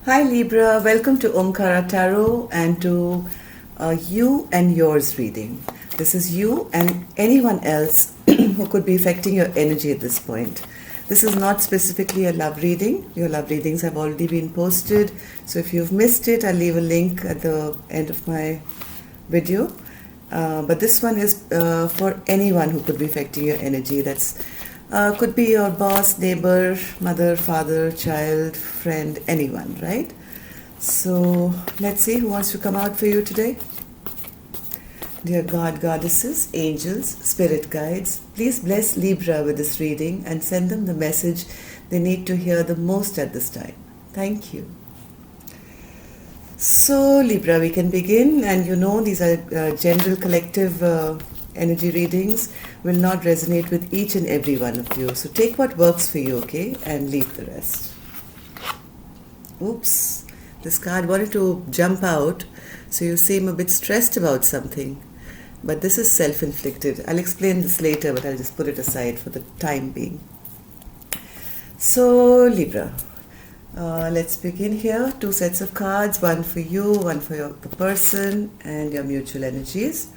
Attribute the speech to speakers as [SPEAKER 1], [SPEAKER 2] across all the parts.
[SPEAKER 1] Hi Libra, welcome to Omkara Tarot and to you and yours reading. This is you and anyone else who could be affecting your energy at this point. This is not specifically a love reading. Your love readings have already been posted. So if you've missed it, I'll leave a link at the end of my video. But this one is for anyone who could be affecting your energy. That's could be your boss, neighbor, mother, father, child, friend, anyone, right? So let's see who wants to come out for you today. Dear God, goddesses, angels, spirit guides, please bless Libra with this reading and send them the message they need to hear the most at this time. Thank you. So Libra, we can begin, and you know these are general collective energy readings, will not resonate with each and every one of you. So take what works for you, okay, and leave the rest. Oops, this card wanted to jump out, so you seem a bit stressed about something. But this is self-inflicted. I'll explain this later, but I'll just put it aside for the time being. So Libra, let's begin here. 2 sets of cards, one for you, one for the person and your mutual energies.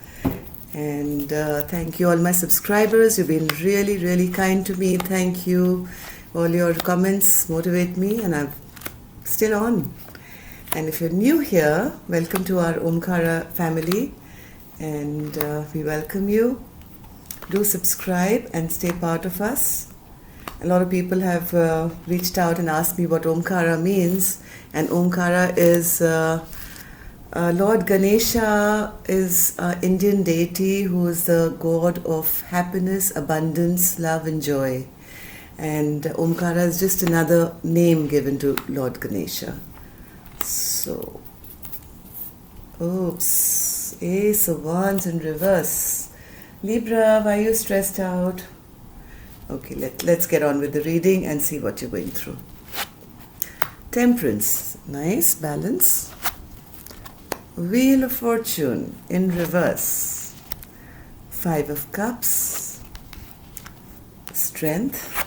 [SPEAKER 1] And thank you all my subscribers. You've been really, really kind to me. Thank you. All your comments motivate me, and I'm still on. And if you're new here, welcome to our Omkara family. And we welcome you. Do subscribe and stay part of us. A lot of people have reached out and asked me what Omkara means. And Omkara is... Lord Ganesha is an Indian deity who is the god of happiness, abundance, love and joy. And Omkara is just another name given to Lord Ganesha. So, oops, Ace of Wands in reverse. Libra, why are you stressed out? Okay, let's get on with the reading and see what you're going through. Temperance, nice, balance. Wheel of Fortune in reverse. 5 of Cups. Strength.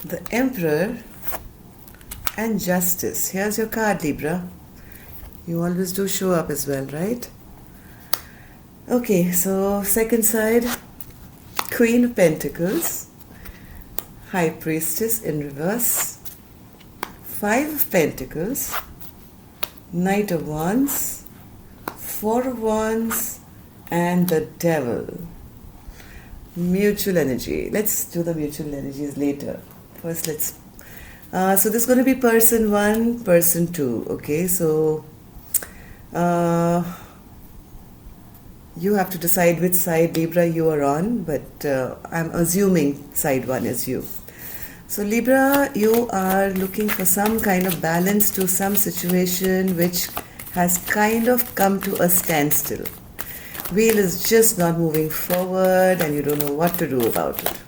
[SPEAKER 1] The Emperor. And Justice. Here's your card, Libra. You always do show up as well, right? Okay, so second side. Queen of Pentacles. High Priestess in reverse. 5 of Pentacles. Knight of Wands, 4 of Wands, and the Devil. Mutual energy. Let's do the mutual energies later. First, let's... so this is going to be person 1, person 2. Okay, so... you have to decide which side, Libra, you are on. But I'm assuming side 1 is you. So Libra, you are looking for some kind of balance to some situation which has kind of come to a standstill. Wheel is just not moving forward and you don't know what to do about it.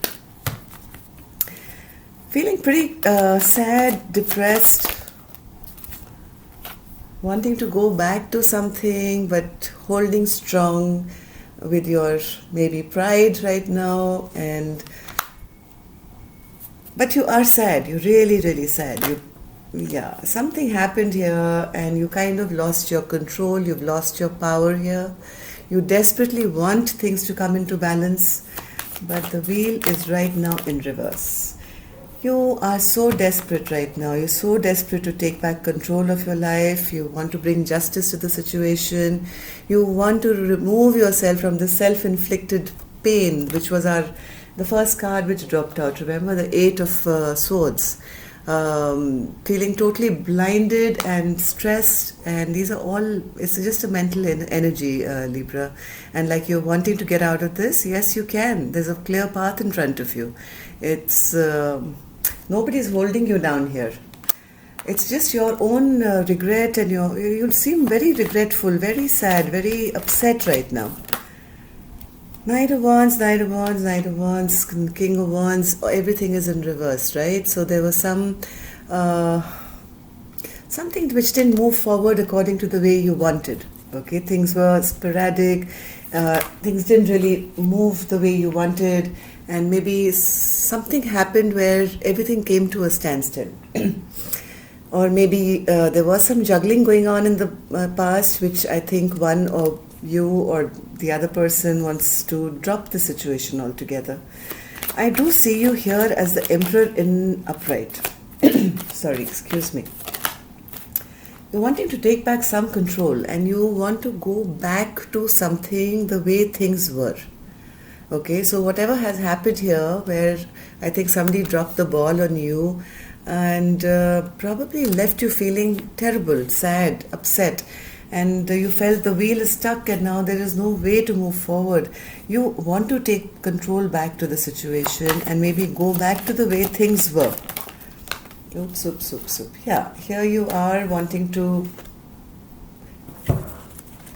[SPEAKER 1] Feeling pretty sad, depressed, wanting to go back to something but holding strong with your maybe pride right now, and but you are sad. You're really, really sad. Something happened here and you kind of lost your control. You've lost your power here. You desperately want things to come into balance, but the wheel is right now in reverse. You are so desperate right now. You're so desperate to take back control of your life. You want to bring justice to the situation. You want to remove yourself from the self-inflicted pain, which was the first card which dropped out. Remember, the 8 of Swords. Feeling totally blinded and stressed, and these are all, it's just a mental energy, Libra. And like you're wanting to get out of this, yes you can. There's a clear path in front of you. It's nobody's holding you down here. It's just your own regret, and you'll seem very regretful, very sad, very upset right now. Knight of Wands, Knight of Wands, Knight of Wands, King of Wands, everything is in reverse, right? So there was something which didn't move forward according to the way you wanted. Okay, things were sporadic, things didn't really move the way you wanted, and maybe something happened where everything came to a standstill. or maybe there was some juggling going on in the past, which I think one or you or the other person wants to drop the situation altogether. I do see you here as the Emperor in upright. Sorry, excuse me. You're wanting to take back some control and you want to go back to something the way things were. Okay, so whatever has happened here, where I think somebody dropped the ball on you and probably left you feeling terrible, sad, upset, and you felt the wheel is stuck and now there is no way to move forward. You want to take control back to the situation and maybe go back to the way things were. Oops, oops, oops, oops. Yeah, here you are wanting to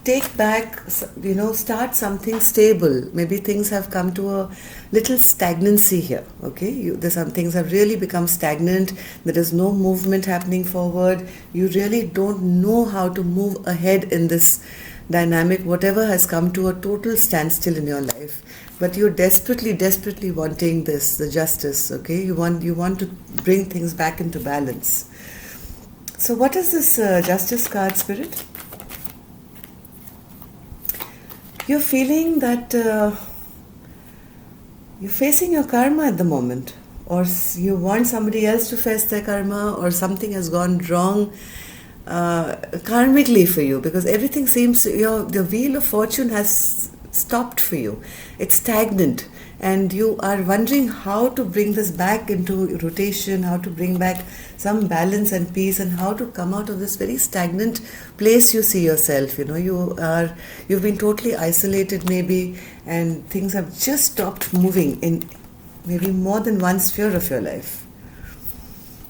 [SPEAKER 1] take back, start something stable. Maybe things have come to a little stagnancy here, okay? There's some things have really become stagnant. There is no movement happening forward. You really don't know how to move ahead in this dynamic. Whatever has come to a total standstill in your life. But you're desperately, desperately wanting this, the justice, okay? You want to bring things back into balance. So what is this justice card, Spirit? You're feeling that you're facing your karma at the moment, or you want somebody else to face their karma, or something has gone wrong karmically for you, because everything seems, the wheel of fortune has stopped for you. It's stagnant, and you are wondering how to bring this back into rotation, how to bring back some balance and peace, and how to come out of this very stagnant place you see yourself. You've been totally isolated maybe, and things have just stopped moving in maybe more than one sphere of your life.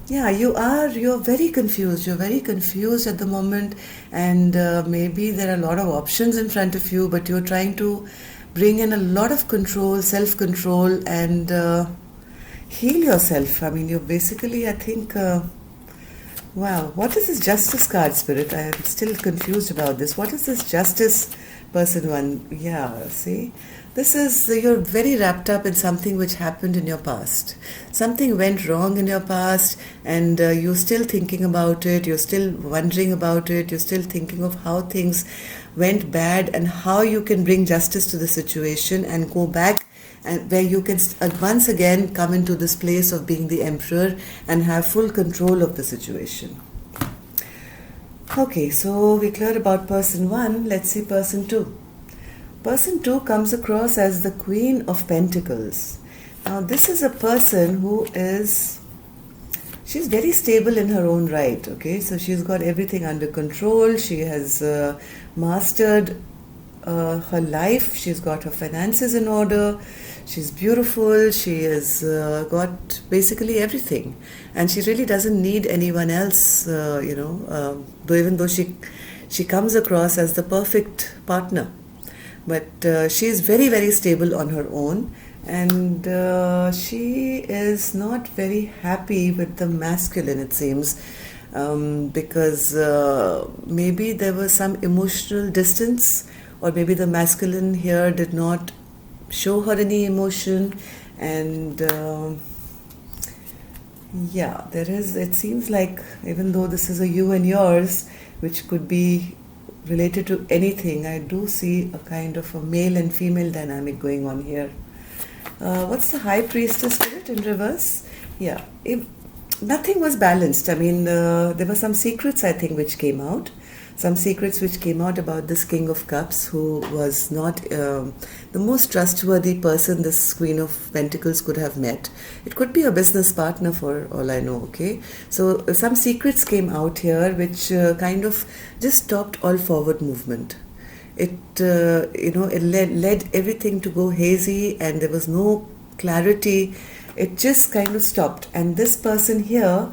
[SPEAKER 1] Yeah, you're very confused. You're very confused at the moment, and maybe there are a lot of options in front of you, but you're trying to bring in a lot of control, self-control, and heal yourself. I mean, you're basically, I think, wow, what is this justice card, Spirit? I am still confused about this. What is this justice person one? Yeah, see? This is, you're very wrapped up in something which happened in your past. Something went wrong in your past, and you're still thinking about it, you're still wondering about it, you're still thinking of how things went bad and how you can bring justice to the situation and go back, and where you can once again come into this place of being the emperor and have full control of the situation. Okay, so we cleared about person 1. Let's see person 2. Person 2 comes across as the Queen of Pentacles. Now this is a person who she's very stable in her own right, okay? So she's got everything under control. She has mastered her life. She's got her finances in order. She's beautiful. She has got basically everything. And she really doesn't need anyone else, though even though she comes across as the perfect partner. But she is very, very stable on her own, and she is not very happy with the masculine, it seems, because maybe there was some emotional distance, or maybe the masculine here did not show her any emotion, and it seems like, even though this is a you and yours, which could be related to anything, I do see a kind of a male and female dynamic going on here. What's the High Priestess Spirit in reverse? Yeah, nothing was balanced. I mean, there were some secrets, I think, which came out. Some secrets which came out about this King of Cups, who was not the most trustworthy person this Queen of Pentacles could have met. It could be a business partner for all I know, okay? So some secrets came out here which kind of just stopped all forward movement. It led everything to go hazy, and there was no clarity. It just kind of stopped. And this person here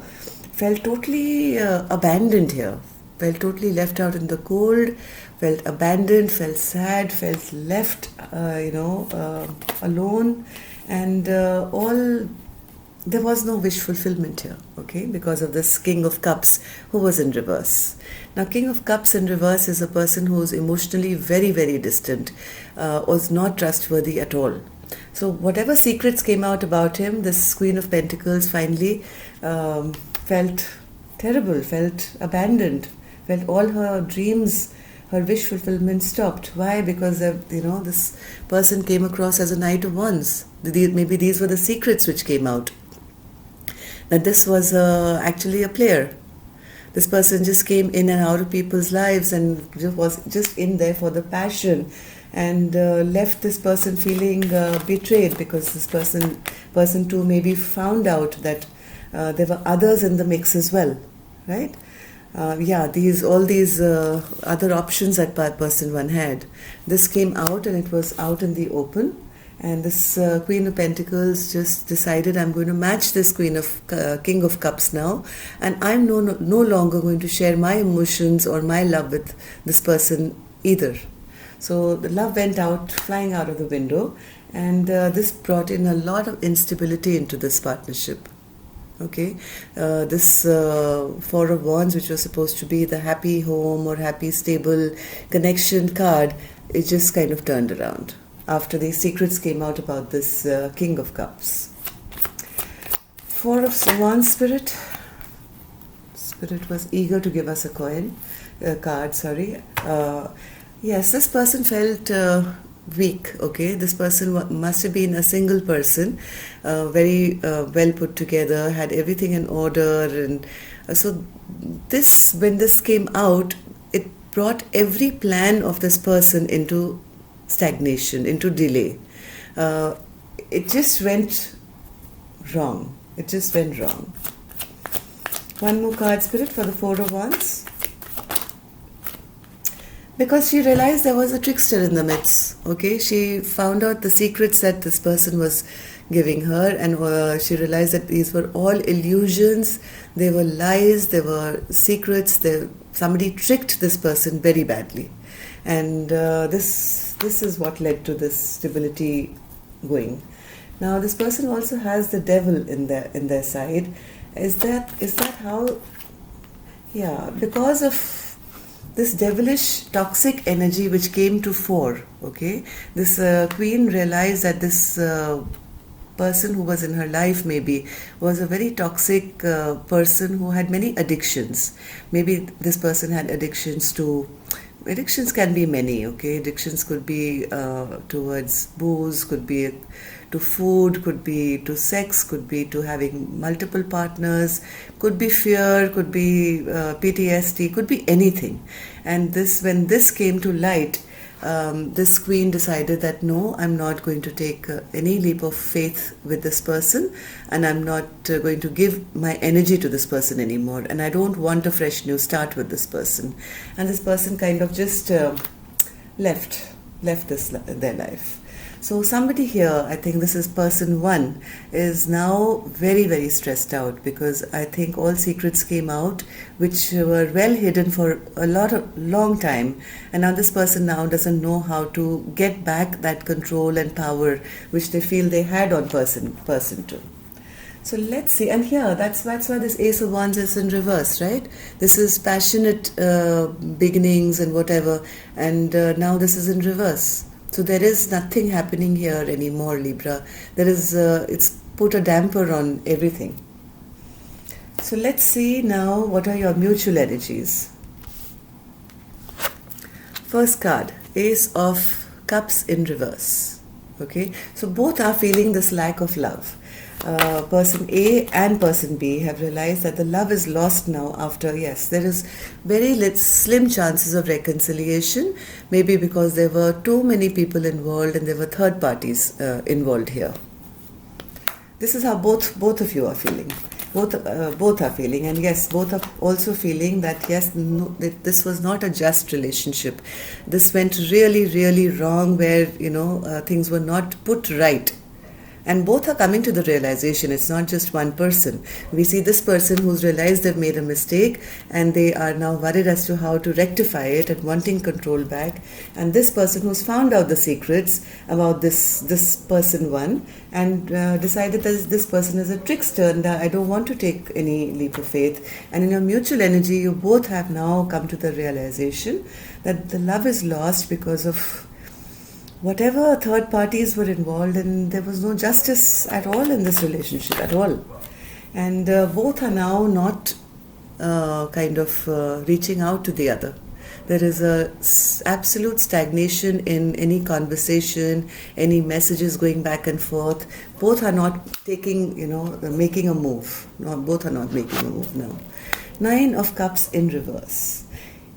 [SPEAKER 1] felt totally abandoned here. Felt totally left out in the cold, felt abandoned, felt sad, felt left, alone, and there was no wish fulfillment here, okay, because of this King of Cups who was in reverse. Now, King of Cups in reverse is a person who is emotionally very, very distant, was not trustworthy at all. So whatever secrets came out about him, this Queen of Pentacles finally felt terrible, felt abandoned, felt all her dreams, her wish fulfillment stopped. Why? Because this person came across as a Knight of Wands. Maybe these were the secrets which came out. That this was actually a player. This person just came in and out of people's lives and was just in there for the passion, and left this person feeling betrayed, because this person too maybe found out that there were others in the mix as well, right? All these other options that person one had. This came out and it was out in the open. And this Queen of Pentacles just decided, I'm going to match this King of Cups now, and I'm no longer going to share my emotions or my love with this person either. So the love went out, flying out of the window, and this brought in a lot of instability into this partnership. Okay, this Four of Wands, which was supposed to be the happy home or happy stable connection card, it just kind of turned around after the secrets came out about this King of Cups. Four of Wands, Spirit was eager to give us a card. Yes, this person felt weak. Okay, this person must have been a single person, very well put together, had everything in order, and so when this came out, it brought every plan of this person into stagnation, into delay. It just went wrong. One more card, Spirit, for the Four of Wands. Because she realized there was a trickster in the midst. Okay, she found out the secrets that this person was giving her, and she realized that these were all illusions. They were lies. They were secrets. Somebody tricked this person very badly, and this is what led to this stability going. Now this person also has the devil in their side. Is that how? Yeah, because of this devilish toxic energy which came to fore. Okay, this queen realized that this person who was in her life maybe was a very toxic person who had many addictions. Maybe this person had addictions can be many. Okay, addictions could be towards booze, could be to food, could be to sex, could be to having multiple partners, could be fear, could be PTSD, could be anything. And when this came to light, this queen decided that no, I'm not going to take any leap of faith with this person, and I'm not going to give my energy to this person anymore, and I don't want a fresh new start with this person. And this person kind of just left their life. So somebody here, I think this is person one, is now very, very stressed out, because I think all secrets came out which were well hidden for a long time, and now this person now doesn't know how to get back that control and power which they feel they had on person two. So let's see, and here that's why this Ace of Wands is in reverse, right? This is passionate beginnings and whatever, and now this is in reverse. So there is nothing happening here anymore, Libra. It's put a damper on everything. So let's see now what are your mutual energies. First card, Ace of Cups in reverse. Okay, so both are feeling this lack of love. Person A and person B have realized that the love is lost now after, yes, there is very slim chances of reconciliation, maybe because there were too many people involved and there were third parties involved here. This is how both of you are feeling. Both are feeling, and yes, both are also feeling that yes, no, this was not a just relationship. This went really, really wrong, where things were not put right. And both are coming to the realization. It's not just one person. We see this person who's realized they've made a mistake, and they are now worried as to how to rectify it and wanting control back. And this person who's found out the secrets about this person one, and decided that this person is a trickster, and I don't want to take any leap of faith. And in your mutual energy, you both have now come to the realization that the love is lost because of whatever third parties were involved, and there was no justice at all in this relationship at all. And both are now not reaching out to the other. There is a absolute stagnation in any conversation, any messages going back and forth. Both are not making a move. No, both are not making a move now. 9 of Cups in reverse.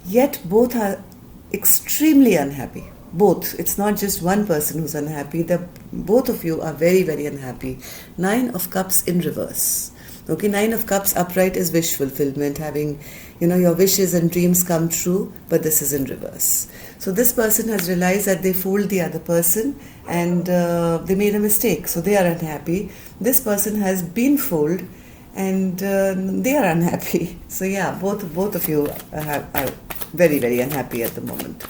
[SPEAKER 1] Yet both are extremely unhappy. Both. It's not just one person who's unhappy. Both of you are very, very unhappy. 9 of Cups in reverse. Okay, 9 of Cups upright is wish fulfillment, having, your wishes and dreams come true, but this is in reverse. So this person has realized that they fooled the other person and they made a mistake, so they are unhappy. This person has been fooled and they are unhappy. So yeah, both of you are very, very unhappy at the moment.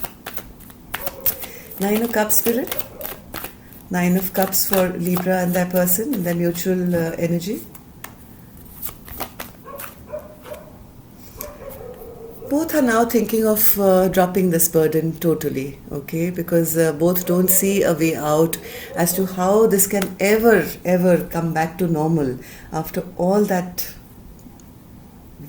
[SPEAKER 1] 9 of Cups, Spirit. 9 of Cups for Libra and their person, their mutual energy. Both are now thinking of dropping this burden totally, okay? Because both don't see a way out as to how this can ever come back to normal after all that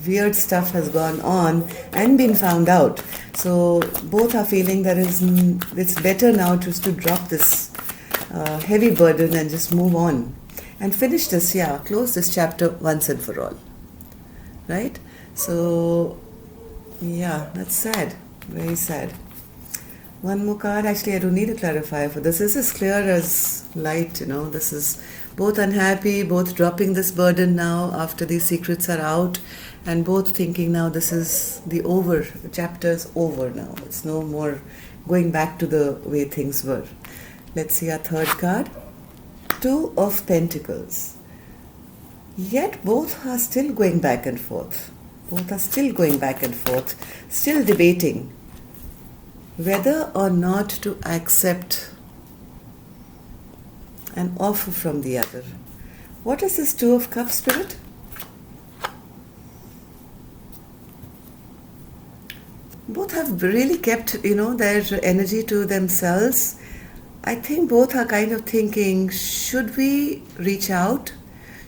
[SPEAKER 1] weird stuff has gone on and been found out. So both are feeling it's better now just to drop this heavy burden and just move on and finish this, close this chapter once and for all, right? So yeah, that's sad, very sad. One more card. Actually, I don't need to clarify for this. This is clear as light, This is both unhappy, both dropping this burden now after these secrets are out, and both thinking now this is the chapter's over now. It's no more going back to the way things were. Let's see our third card. 2 of Pentacles. Yet both are still going back and forth. Both are still going back and forth, still debating whether or not to accept an offer from the other. What is this 2 of Cups, Spirit? Both have really kept, their energy to themselves. I think both are kind of thinking, should we reach out?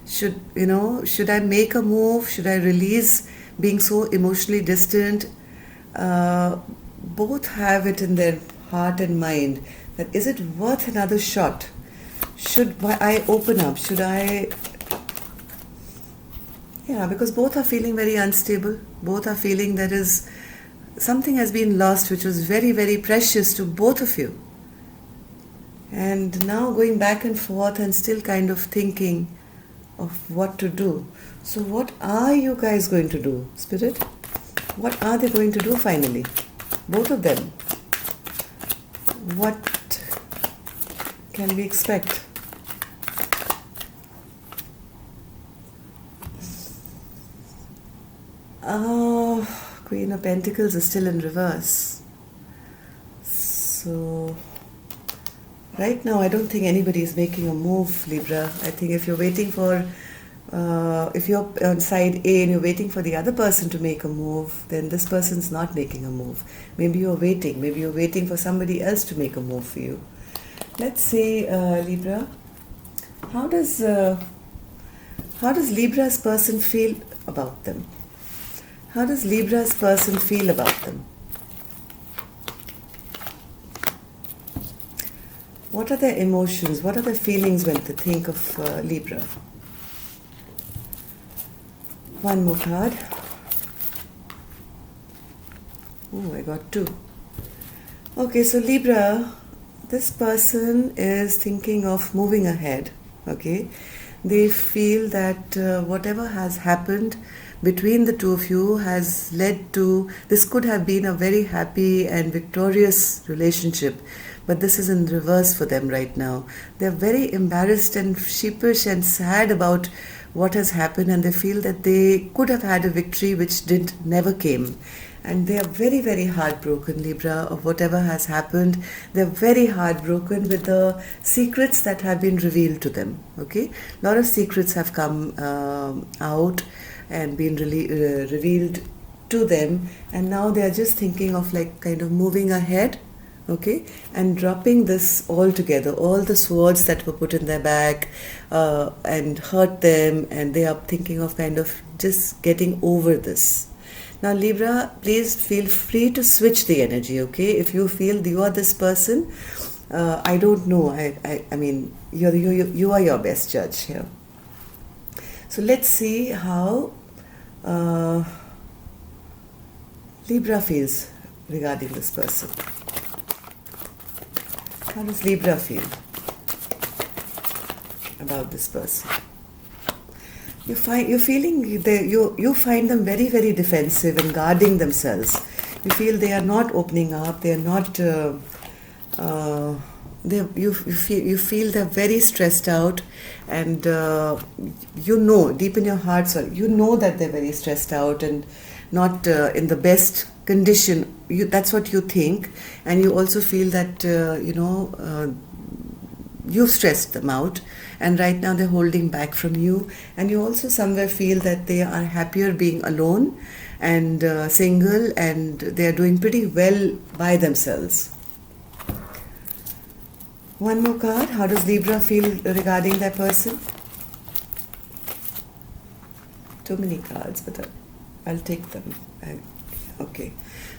[SPEAKER 1] Should I make a move? Should I release being so emotionally distant? Both have it in their heart and mind that is it worth another shot? Should I open up? Should I? Yeah, because both are feeling very unstable. Both are feeling there is something has been lost which was very, very precious to both of you. And now going back and forth and still kind of thinking of what to do. So what are you guys going to do, Spirit? What are they going to do finally? Both of them. What can we expect? Queen of Pentacles is still in reverse. So right now I don't think anybody is making a move, Libra. I think if you're waiting for if you're on side A and you're waiting for the other person to make a move, then this person's not making a move. Maybe you're waiting for somebody else to make a move for you. Let's see, Libra, how does Libra's person feel about them? How does Libra's person feel about them? What are their emotions? What are their feelings when they think of Libra? One more card. Oh, I got 2. Okay, so Libra, this person is thinking of moving ahead. Okay, they feel that whatever has happened between the two of you has led to, this could have been a very happy and victorious relationship, but this is in reverse for them right now. They're very embarrassed and sheepish and sad about what has happened, and they feel that they could have had a victory which never came. And they are very, very heartbroken, Libra, of whatever has happened. They're very heartbroken with the secrets that have been revealed to them. Okay, a lot of secrets have come out and been revealed to them, and now they are just thinking of kind of moving ahead. okay, and dropping this all together, all the swords that were put in their back and hurt them, and they are thinking of kind of just getting over this. Now, Libra, please feel free to switch the energy, okay? If you feel you are this person, I don't know. I mean, you are your best judge here. So let's see how Libra feels regarding this person. How does Libra feel about this person? You find them very, very defensive and guarding themselves. You feel they are not opening up. They are not. You feel they're very stressed out, and deep in your heart, you know that they're very stressed out and not in the best condition. That's what you think, and you also feel that you've stressed them out, and right now they're holding back from you, and you also somewhere feel that they are happier being alone and single, and they are doing pretty well by themselves. One more card. How does Libra feel regarding that person? Too many cards, but I'll take them. Okay.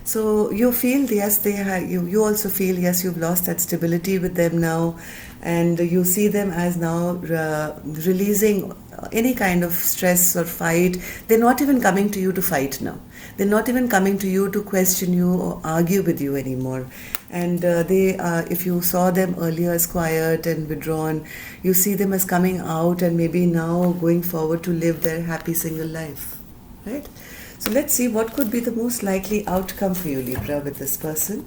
[SPEAKER 1] So you feel, yes, they have, you also feel, yes, you've lost that stability with them now, and you see them as now releasing any kind of stress or fight. They're not even coming to you to fight now. They're not even coming to you to question you or argue with you anymore. And if you saw them earlier as quiet and withdrawn, you see them as coming out and maybe now going forward to live their happy single life, right? So let's see what could be the most likely outcome for you, Libra, with this person.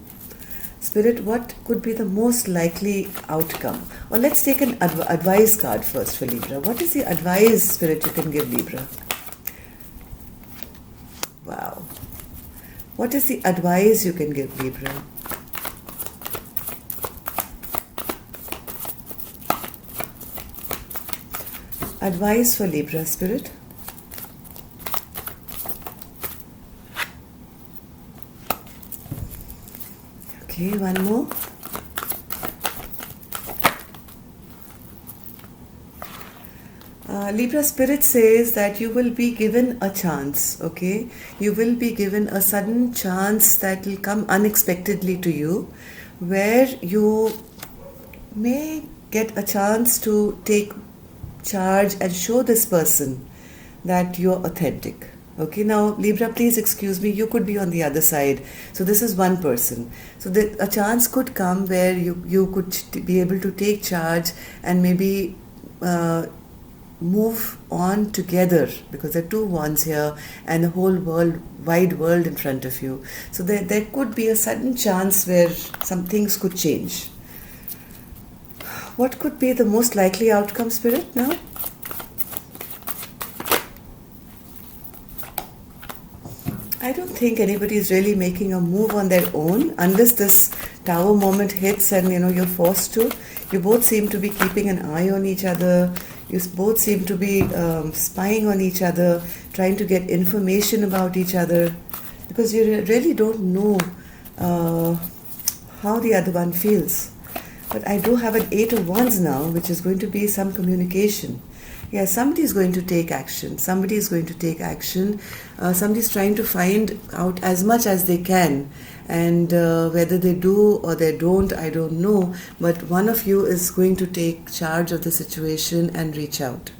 [SPEAKER 1] Spirit, what could be the most likely outcome? Or let's take an advice card first for Libra. What is the advice, Spirit, you can give Libra? Wow. What is the advice you can give Libra? Advice for Libra, Spirit. Okay, one more. Libra, Spirit says that you will be given a chance, okay? You will be given a sudden chance that will come unexpectedly to you, where you may get a chance to take charge and show this person that you're authentic. Okay, now Libra, please excuse me, you could be on the other side. So this is one person. So a chance could come where you could be able to take charge and maybe move on together, because there are two wands here and the whole wide world in front of you. So there could be a sudden chance where some things could change. What could be the most likely outcome, Spirit, now? I don't think anybody is really making a move on their own unless this Tower moment hits and you're forced to. You both seem to be keeping an eye on each other. You both seem to be spying on each other, trying to get information about each other, because you really don't know how the other one feels. But I do have an 8 of Wands now, which is going to be some communication. Yeah, somebody is going to take action. Somebody is going to take action. Somebody is trying to find out as much as they can. And whether they do or they don't, I don't know. But one of you is going to take charge of the situation and reach out.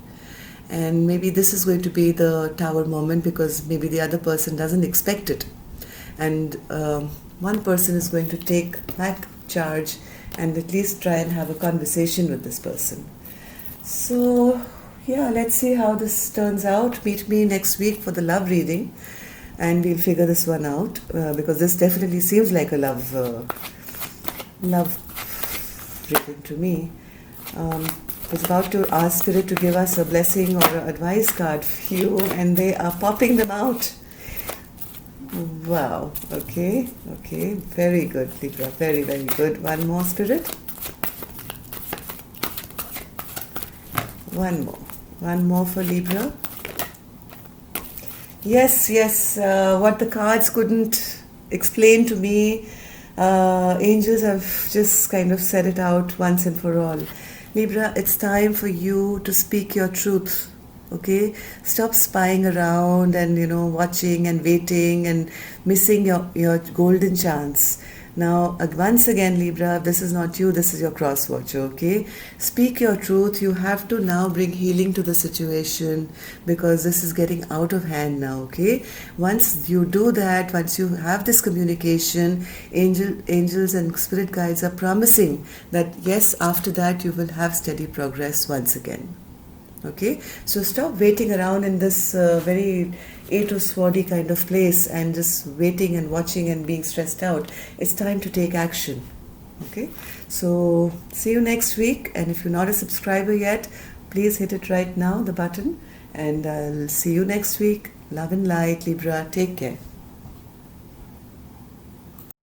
[SPEAKER 1] And maybe this is going to be the Tower moment, because maybe the other person doesn't expect it. And one person is going to take back charge and at least try and have a conversation with this person. So, yeah, let's see how this turns out. Meet me next week for the love reading, and we'll figure this one out, because this definitely seems like a love reading to me. I was about to ask Spirit to give us a blessing or an advice card for you, and they are popping them out. Wow, okay, very good, Libra, very, very good. One more, Spirit. One more for Libra. Yes, what the cards couldn't explain to me, Angels have just kind of said it out once and for all. Libra, it's time for you to speak your truth. Okay, stop spying around and watching and waiting and missing your golden chance. Now, once again, Libra, this is not you, this is your cross watcher, okay? Speak your truth. You have to now bring healing to the situation because this is getting out of hand now, okay? Once you do that, once you have this communication, angels and spirit guides are promising that yes, after that you will have steady progress once again. Okay, so stop waiting around in this very eight of swordy kind of place and just waiting and watching and being stressed out. It's time to take action. Okay, so see you next week, and if you're not a subscriber yet, please hit it right now, the button, and I'll see you next week. Love and light, Libra. Take care.